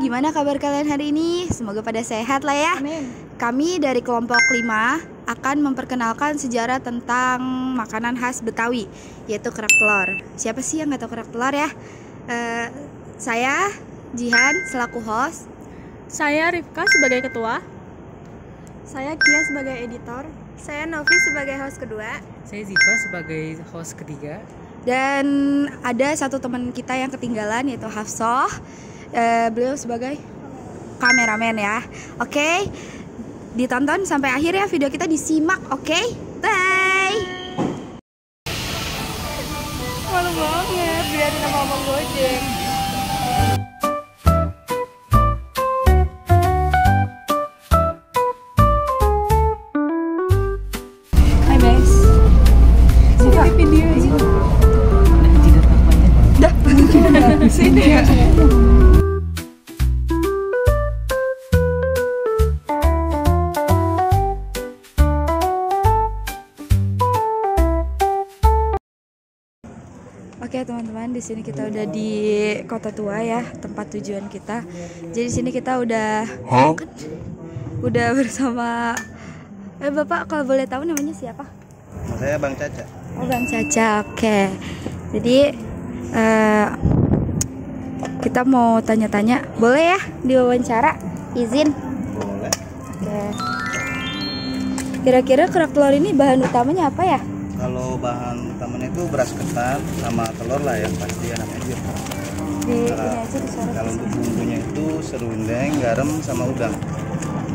gimana kabar kalian hari ini? Semoga pada sehat lah ya. Amin. Kami dari kelompok 5 akan memperkenalkan sejarah tentang makanan khas Betawi, yaitu kerak telur. Siapa sih yang nggak tahu kerak telur ya? Saya Jihan selaku host. Saya Rifka sebagai ketua. Saya Kia sebagai editor. Saya Novi sebagai host kedua. Saya Ziva sebagai host ketiga. Dan ada satu teman kita yang ketinggalan, yaitu Hafsah. Beliau sebagai kameramen ya. Oke, ditonton sampai akhir ya, video kita disimak. Oke, bye. Malu banget, biarin sama abang Gojek. Hai guys. Ziva, video aja. Tidak tampaknya. Dah, sini ya. Oke teman-teman, di sini kita udah di Kota Tua ya, tempat tujuan kita. Jadi di sini kita udah bersama Bapak, kalau boleh tahu namanya siapa? Saya Bang Caca. Oh, Bang Caca. Oke. Jadi kita mau tanya-tanya, boleh ya diwawancara? Izin? Boleh. Oke. Kira-kira kerak telur ini bahan utamanya apa ya? Kalau bahan utamanya itu beras ketan sama telur lah yang pasti ya, namanya juga. Ini aja disuruh. Kalau untuk bumbunya itu serundeng, garam sama udang.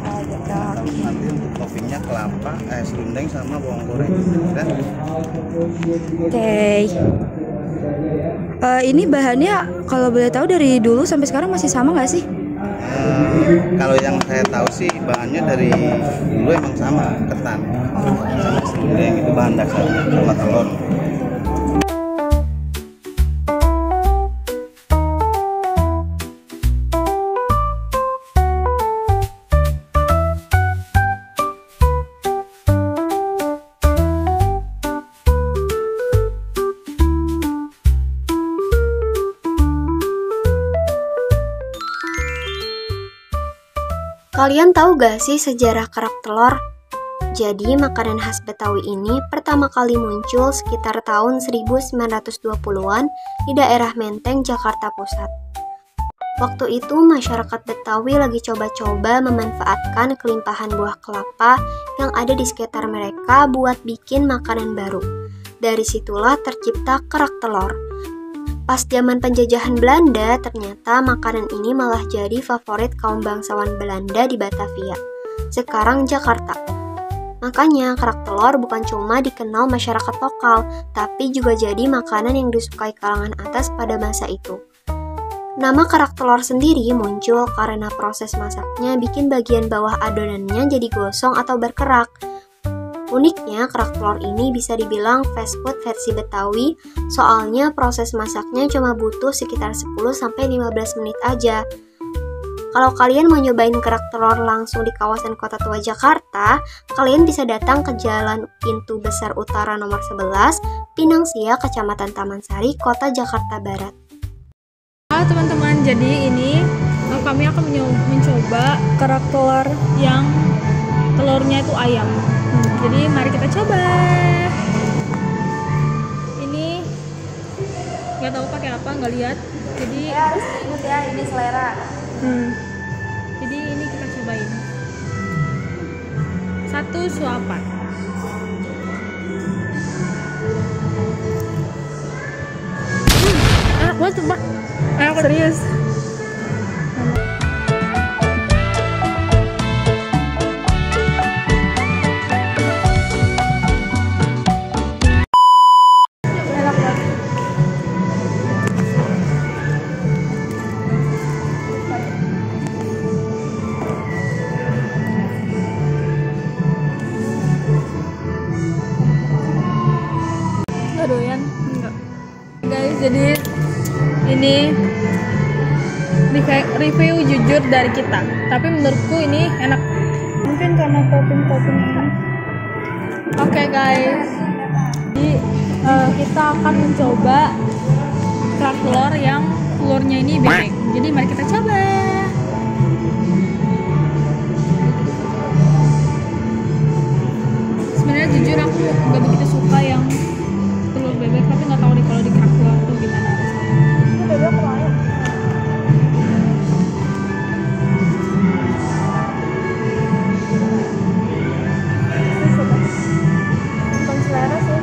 Oh gitu. Nanti untuk toppingnya kelapa, serundeng sama bawang goreng. Dan Oke. Ini bahannya kalau boleh tahu dari dulu sampai sekarang masih sama nggak sih? kalau yang saya tahu sih bahannya dari dulu emang sama, ketan sama serundeng, itu bahan dasarnya sama telur. Kalian tahu gak sih sejarah kerak telur? Jadi makanan khas Betawi ini pertama kali muncul sekitar tahun 1920-an di daerah Menteng, Jakarta Pusat. Waktu itu masyarakat Betawi lagi coba-coba memanfaatkan kelimpahan buah kelapa yang ada di sekitar mereka buat bikin makanan baru. Dari situlah tercipta kerak telur. Pas zaman penjajahan Belanda, ternyata makanan ini malah jadi favorit kaum bangsawan Belanda di Batavia, sekarang Jakarta. Makanya kerak telur bukan cuma dikenal masyarakat lokal, tapi juga jadi makanan yang disukai kalangan atas pada masa itu. Nama kerak telur sendiri muncul karena proses masaknya bikin bagian bawah adonannya jadi gosong atau berkerak. Uniknya, kerak telur ini bisa dibilang fast food versi Betawi, soalnya proses masaknya cuma butuh sekitar 10-15 menit aja. Kalau kalian mau nyobain kerak telur langsung di kawasan Kota Tua Jakarta, kalian bisa datang ke Jalan Pintu Besar Utara nomor 11, Pinang Sia, Kecamatan Taman Sari, Kota Jakarta Barat. Halo teman-teman, jadi ini kami akan mencoba kerak telur yang telurnya itu ayam. Jadi mari kita coba. Ini nggak tahu pakai apa, nggak lihat. Jadi Ya harus ingat ya, ini selera. Jadi ini kita cobain. 1 suapan. Enak banget coba. Enak serius. Nggak doyan? Enggak. Guys, jadi ini review jujur dari kita. Tapi menurutku ini enak. Mungkin karena topping-topping ini. Oke guys. Jadi kita akan mencoba kerak telur yang telurnya ini bebek. Jadi mari kita coba. Sebenarnya jujur aku nggak begitu suka yang telur bebek, tapi nggak tahu deh kalau di kerak telur tuh gimana rasanya. Bukan selera sih.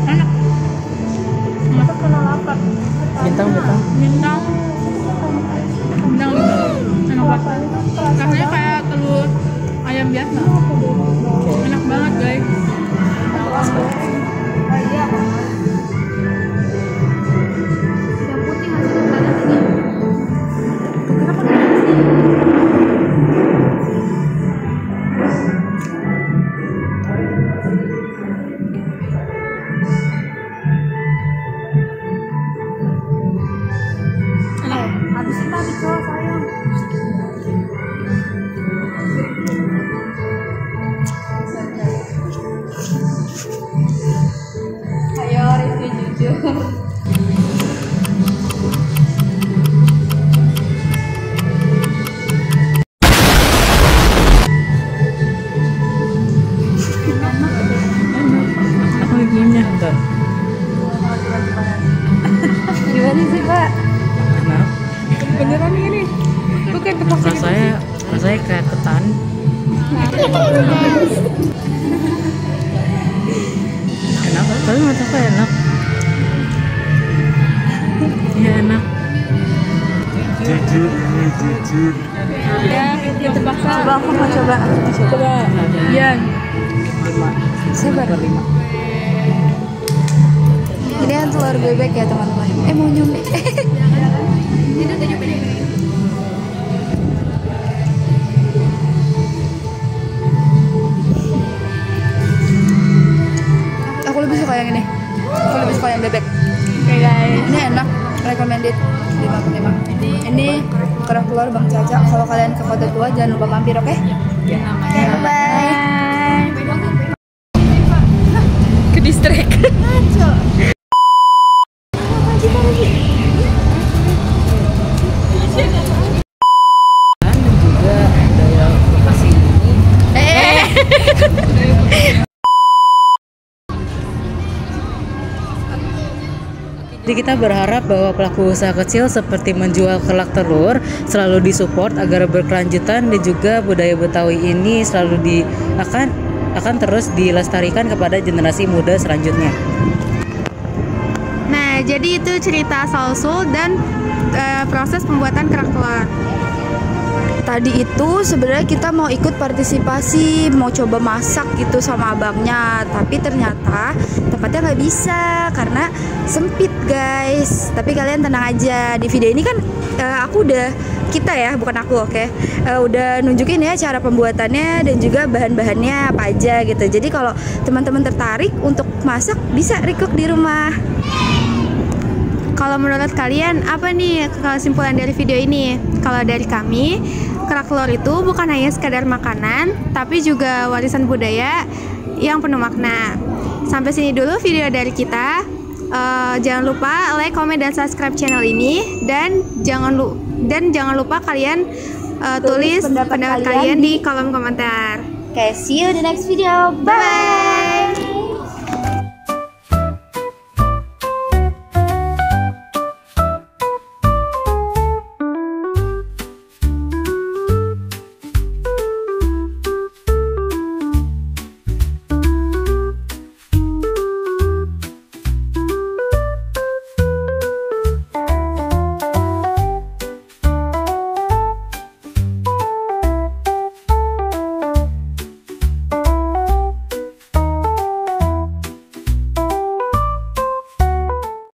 Enak. Itu kena lapar. Bintang. Bintang 5. Enak banget. Rasanya kayak telur ayam biasa. Enak banget guys. Yang putih nggak sih tanda ini? Kenapa nggak habis itu tadi cowok sayang. Ayo review jujur. Apa gimana? Bentar. Gimana sih Pak? Kenapa? Beneran ini. Bukan terpaksa. Rasanya kayak ketan. Kenapa? Tapi menurut aku enak. Iya enak. Jujur. Ya, terpaksa. Coba aku mau coba. Coba. Iya. 5. Sabar. 5. Ini yang telur bebek ya teman-teman. Mau nyombe. Aku lebih suka yang ini. Aku lebih suka yang bebek. Oke guys. Ini enak, recommended 5/5. Ini kerak telur Bang Caca. Kalau kalian ke Kota Tua jangan lupa mampir, oke? Bye. Ke distrik. Dan juga ada yang lokasi ini. Jadi kita berharap bahwa pelaku usaha kecil seperti menjual kerak telur selalu disupport agar berkelanjutan, dan juga budaya Betawi ini selalu akan terus dilestarikan kepada generasi muda selanjutnya. Nah, jadi itu cerita asal-usul dan proses pembuatan kerak telur. Tadi itu sebenarnya kita mau ikut partisipasi, mau coba masak gitu sama abangnya, tapi ternyata tempatnya nggak bisa karena sempit guys. Tapi kalian tenang aja, di video ini kan kita ya, bukan aku, oke? Udah nunjukin ya cara pembuatannya dan juga bahan-bahannya apa aja gitu. Jadi kalau teman-teman tertarik untuk masak bisa recook di rumah. Kalau menurut kalian apa nih kesimpulan dari video ini? Kalau dari kami, kerak telur itu bukan hanya sekadar makanan, tapi juga warisan budaya yang penuh makna. Sampai sini dulu video dari kita. Jangan lupa like, comment, dan subscribe channel ini, dan jangan lupa kalian tulis pendapat kalian di kolom komentar. Oke, see you di next video. Bye.